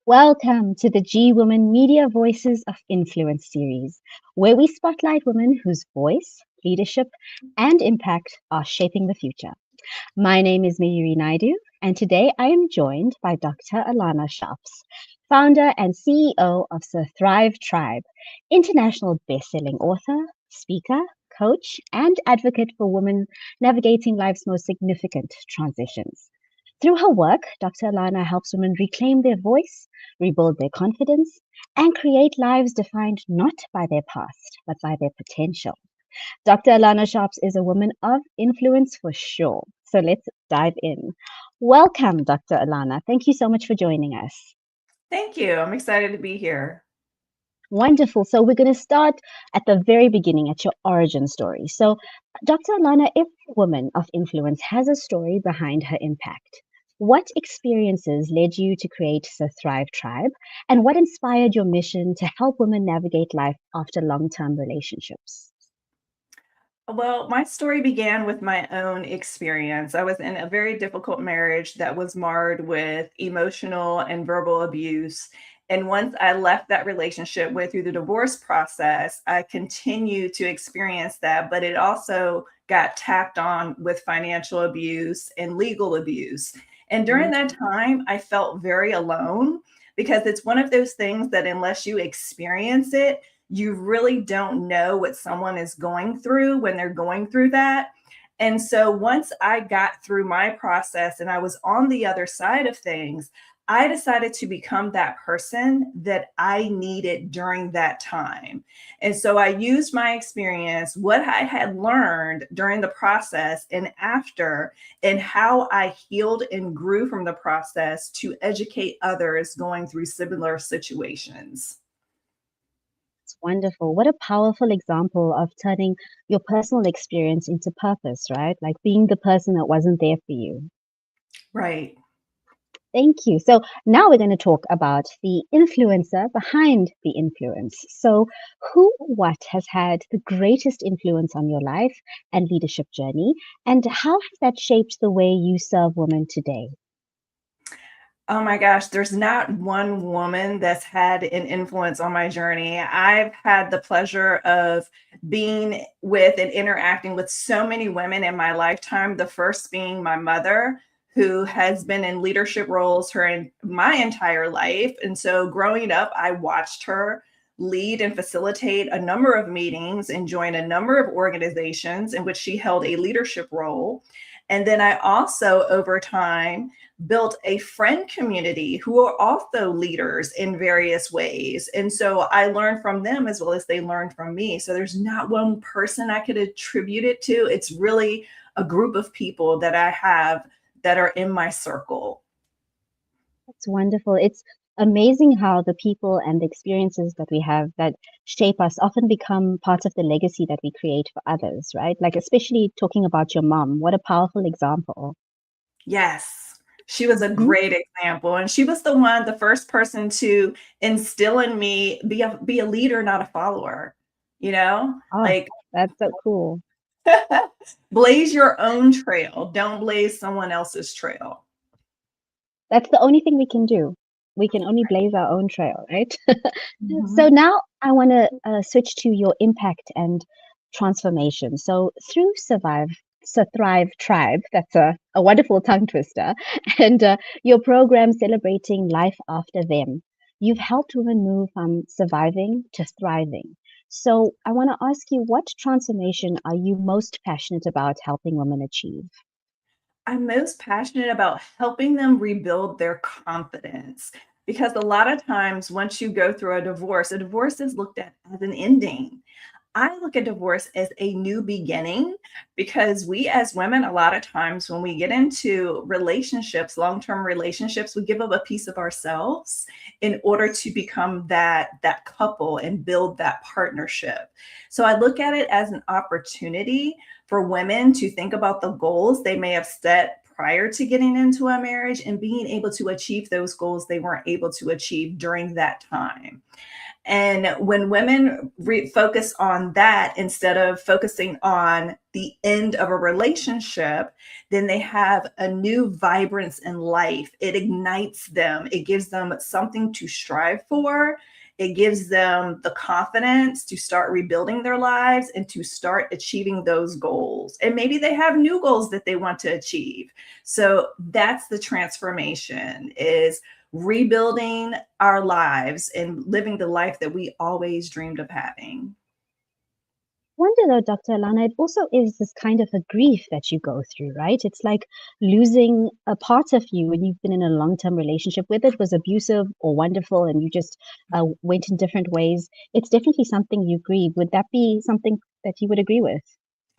Welcome to the G Women Media Voices of Influence series, where we spotlight women whose voice, leadership, and impact are shaping the future. My name is Mayuri Naidu, and today I am joined by Dr. Alana Sharps, founder and CEO of SurThrive Tribe, international best-selling author, speaker, coach, and advocate for women navigating life's most significant transitions. Through her work, Dr. Alana helps women reclaim their voice, rebuild their confidence, and create lives defined not by their past, but by their potential. Dr. Alana Sharps is a woman of influence for sure. So let's dive in. Welcome, Dr. Alana. Thank you so much for joining us. Thank you. I'm excited to be here. Wonderful. So we're going to start at the very beginning, at your origin story. So, Dr. Alana, every woman of influence has a story behind her impact. What experiences led you to create the Thrive Tribe, and what inspired your mission to help women navigate life after long-term relationships? Well, my story began with my own experience. I was in a very difficult marriage that was marred with emotional and verbal abuse. And once I left that relationship with through the divorce process, I continued to experience that, but it also got tacked on with financial abuse and legal abuse. And during Mhm. that time, I felt very alone because it's one of those things that unless you experience it, you really don't know what someone is going through when they're going through that. And so once I got through my process and I was on the other side of things, I decided to become that person that I needed during that time. And so I used my experience, what I had learned during the process and after, and how I healed and grew from the process to educate others going through similar situations. It's wonderful. What a powerful example of turning your personal experience into purpose, right? Like being the person that wasn't there for you. Right. Thank you. So now we're going to talk about the influencer behind the influence. So, who, what has had the greatest influence on your life and leadership journey, and how has that shaped the way you serve women today? Oh my gosh, there's not one woman that's had an influence on my journey. I've had the pleasure of being with and interacting with so many women in my lifetime. The first being my mother, who has been in leadership roles my entire life. And so growing up, I watched her lead and facilitate a number of meetings and join a number of organizations in which she held a leadership role. And then I also, over time, built a friend community who are also leaders in various ways. And so I learned from them as well as they learned from me. So there's not one person I could attribute it to. It's really a group of people that I have that are in my circle. It's wonderful. It's amazing how the people and the experiences that we have that shape us often become part of the legacy that we create for others, right? Like, especially talking about your mom. What a powerful example. Yes. She was a Mhm. great example. And she was the first person to instill in me, be a leader, not a follower. You know, Oh, like that's so cool. blaze your own trail. Don't blaze someone else's trail. That's the only thing we can do. We can only blaze our own trail, right? So Mhm. now I want to switch to your impact and transformation. So through Thrive Tribe, that's a wonderful tongue twister, and your program celebrating life after them, you've helped women move from surviving to thriving. So I want to ask you, what transformation are you most passionate about helping women achieve? I'm most passionate about helping them rebuild their confidence because a lot of times, once you go through a divorce is looked at as an ending. I look at divorce as a new beginning because we as women, a lot of times when we get into relationships, long-term relationships, we give up a piece of ourselves in order to become that couple and build that partnership. So I look at it as an opportunity for women to think about the goals they may have set prior to getting into a marriage and being able to achieve those goals they weren't able to achieve during that time. And when women focus on that instead of focusing on the end of a relationship, then they have a new vibrance in life. It ignites them, it gives them something to strive for. It gives them the confidence to start rebuilding their lives and to start achieving those goals. And maybe they have new goals that they want to achieve. So that's the transformation, is rebuilding our lives and living the life that we always dreamed of having. Wonder though, Dr. Alana, it also is this kind of a grief that you go through, right? It's like losing a part of you when you've been in a long-term relationship, whether it was abusive or wonderful and you just went in different ways. It's definitely something you grieve. Would that be something that you would agree with?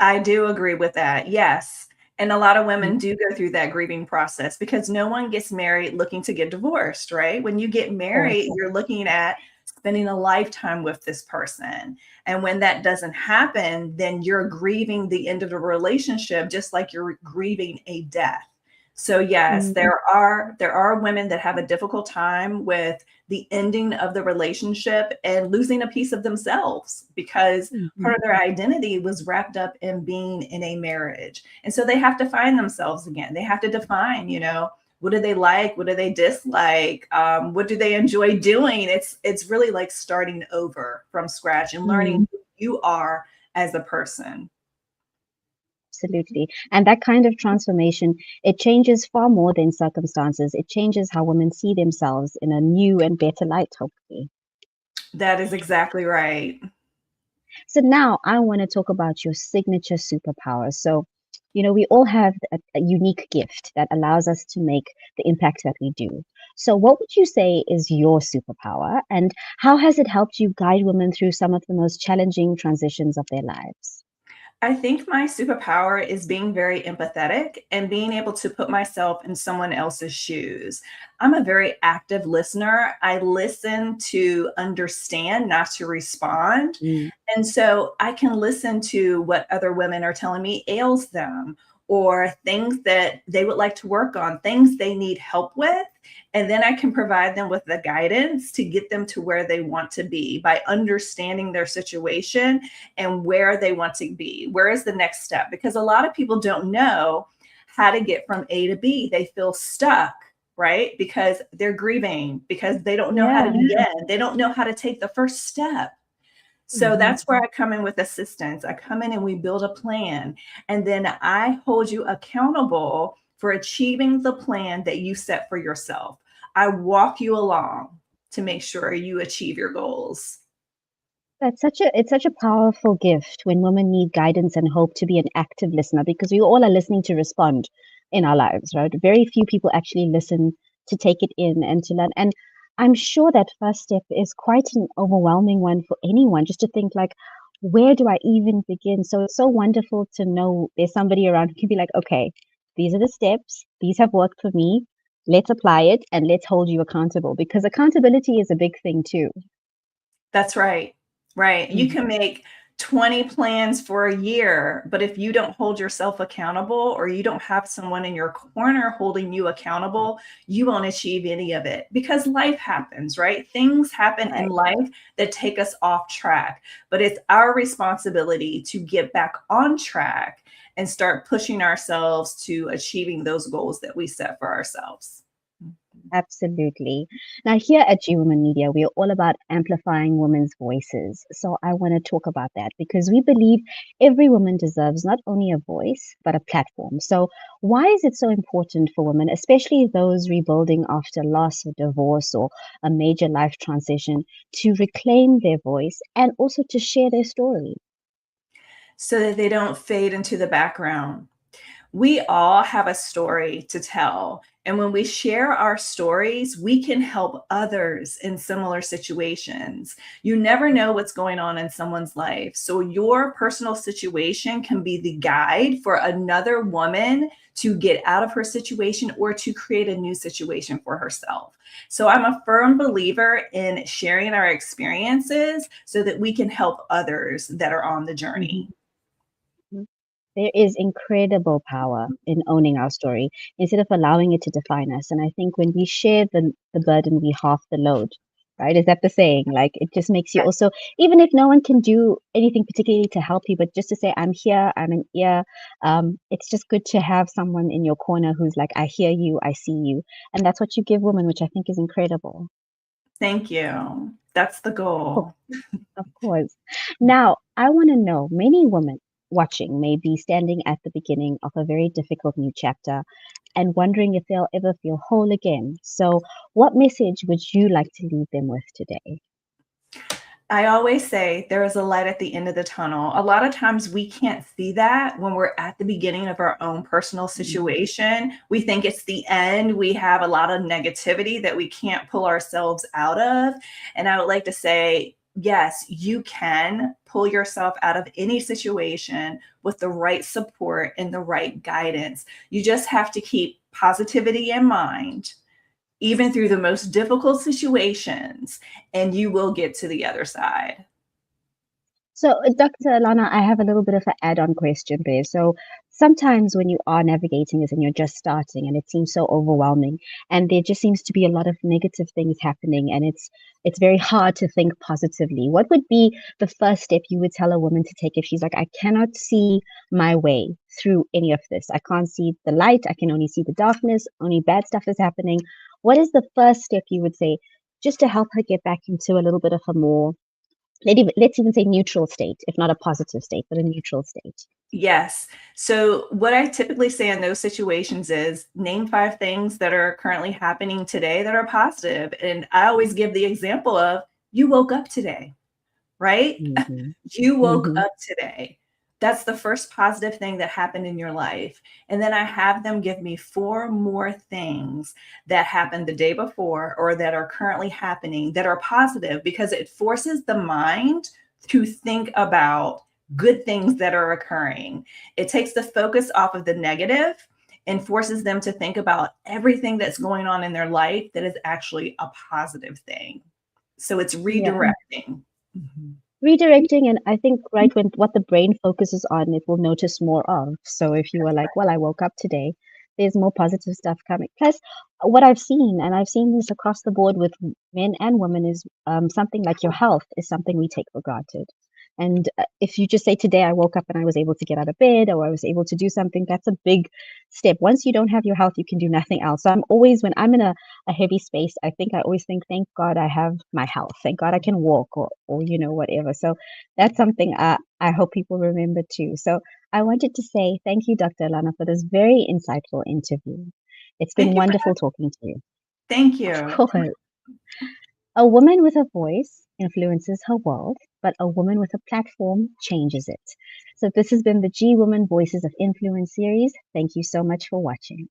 I do agree with that. Yes. And a lot of women Mhm. do go through that grieving process because no one gets married looking to get divorced, right? When you get Of course. married, you're looking at spending a lifetime with this person. And when that doesn't happen, then you're grieving the end of the relationship, just like you're grieving a death. So yes, Mm-hmm. there are women that have a difficult time with the ending of the relationship and losing a piece of themselves because part of their identity was wrapped up in being in a marriage. And so they have to find themselves again. They have to define, what do they like? What do they dislike? What do they enjoy doing? It's really like starting over from scratch and learning who you are as a person. Absolutely. And that kind of transformation, it changes far more than circumstances. It changes how women see themselves in a new and better light, hopefully. That is exactly right. So now I want to talk about your signature superpower. So, we all have a unique gift that allows us to make the impact that we do. So, what would you say is your superpower, and how has it helped you guide women through some of the most challenging transitions of their lives? I think my superpower is being very empathetic and being able to put myself in someone else's shoes. I'm a very active listener. I listen to understand, not to respond. Mm, And so I can listen to what other women are telling me ails them or things that they would like to work on, things they need help with. And then I can provide them with the guidance to get them to where they want to be by understanding their situation and where they want to be. Where is the next step? Because a lot of people don't know how to get from A to B. They feel stuck, right? Because they're grieving, because they don't know how to yeah. begin. They don't know how to take the first step. So Mhm. that's where I come in with assistance. I come in and we build a plan. And then I hold you accountable for achieving the plan that you set for yourself. I walk you along to make sure you achieve your goals. It's such a powerful gift when women need guidance and hope to be an active listener because we all are listening to respond in our lives, right? Very few people actually listen to take it in and to learn. And I'm sure that first step is quite an overwhelming one for anyone, just to think like, where do I even begin? So it's so wonderful to know there's somebody around who can be like, okay, these are the steps, these have worked for me. Let's apply it and let's hold you accountable because accountability is a big thing too. That's right. Right. You Mhm. can make 20 plans for a year, but if you don't hold yourself accountable or you don't have someone in your corner holding you accountable, you won't achieve any of it because life happens, right? Things happen in Right. life that take us off track, but it's our responsibility to get back on track and start pushing ourselves to achieving those goals that we set for ourselves. Absolutely. Now, here at G Women Media, we are all about amplifying women's voices. So, I want to talk about that because we believe every woman deserves not only a voice, but a platform. So, why is it so important for women, especially those rebuilding after loss or divorce or a major life transition, to reclaim their voice and also to share their story? So that they don't fade into the background. We all have a story to tell. And when we share our stories, we can help others in similar situations. You never know what's going on in someone's life. So, your personal situation can be the guide for another woman to get out of her situation or to create a new situation for herself. So, I'm a firm believer in sharing our experiences so that we can help others that are on the journey. Mhm. There is incredible power in owning our story instead of allowing it to define us. And I think when we share the burden, we half the load, right? Is that the saying? Like it just makes you also, even if no one can do anything particularly to help you, but just to say, I'm here, I'm an ear. It's just good to have someone in your corner who's like, I hear you, I see you. And that's what you give women, which I think is incredible. Thank you. That's the Cool. goal. Of course. Now, I want to know many women watching may be standing at the beginning of a very difficult new chapter and wondering if they'll ever feel whole again. So, what message would you like to leave them with today? I always say there is a light at the end of the tunnel. A lot of times we can't see that when we're at the beginning of our own personal situation. We think it's the end. We have a lot of negativity that we can't pull ourselves out of. And I would like to say, yes, you can pull yourself out of any situation with the right support and the right guidance. You just have to keep positivity in mind even through the most difficult situations, and you will get to the other side. So, Dr. Alana, I have a little bit of an add-on question there. So, sometimes when you are navigating this and you're just starting and it seems so overwhelming and there just seems to be a lot of negative things happening and it's very hard to think positively. What would be the first step you would tell a woman to take if she's like, I cannot see my way through any of this. I can't see the light. I can only see the darkness. Only bad stuff is happening. What is the first step you would say just to help her get back into a little bit of a more let's even say neutral state, if not a positive state, but a neutral state. Yes. So, what I typically say in those situations is name 5 things that are currently happening today that are positive. And I always give the example of you woke up today, right? Mm-hmm. You woke Mm-hmm. up today. That's the first positive thing that happened in your life. And then I have them give me 4 more things that happened the day before or that are currently happening that are positive because it forces the mind to think about good things that are occurring. It takes the focus off of the negative and forces them to think about everything that's going on in their life that is actually a positive thing. So it's Yeah. redirecting. Mhm. Redirecting, and I think right when what the brain focuses on, it will notice more of. So if you are like, well, I woke up today, there's more positive stuff coming. Plus, what I've seen, and I've seen this across the board with men and women, is something like your health is something we take for granted. And if you just say, today I woke up and I was able to get out of bed or I was able to do something, that's a big step. Once you don't have your health, you can do nothing else. So I'm always, when I'm in a heavy space, I always think, thank God I have my health. Thank God I can walk or whatever. So that's something I hope people remember too. So I wanted to say thank you, Dr. Alana, for this very insightful interview. It's been Thank you for wonderful talking to you. Thank Of you. course. A woman with a voice influences her world, but a woman with a platform changes it. So this has been the G Woman Voices of Influence series. Thank you so much for watching.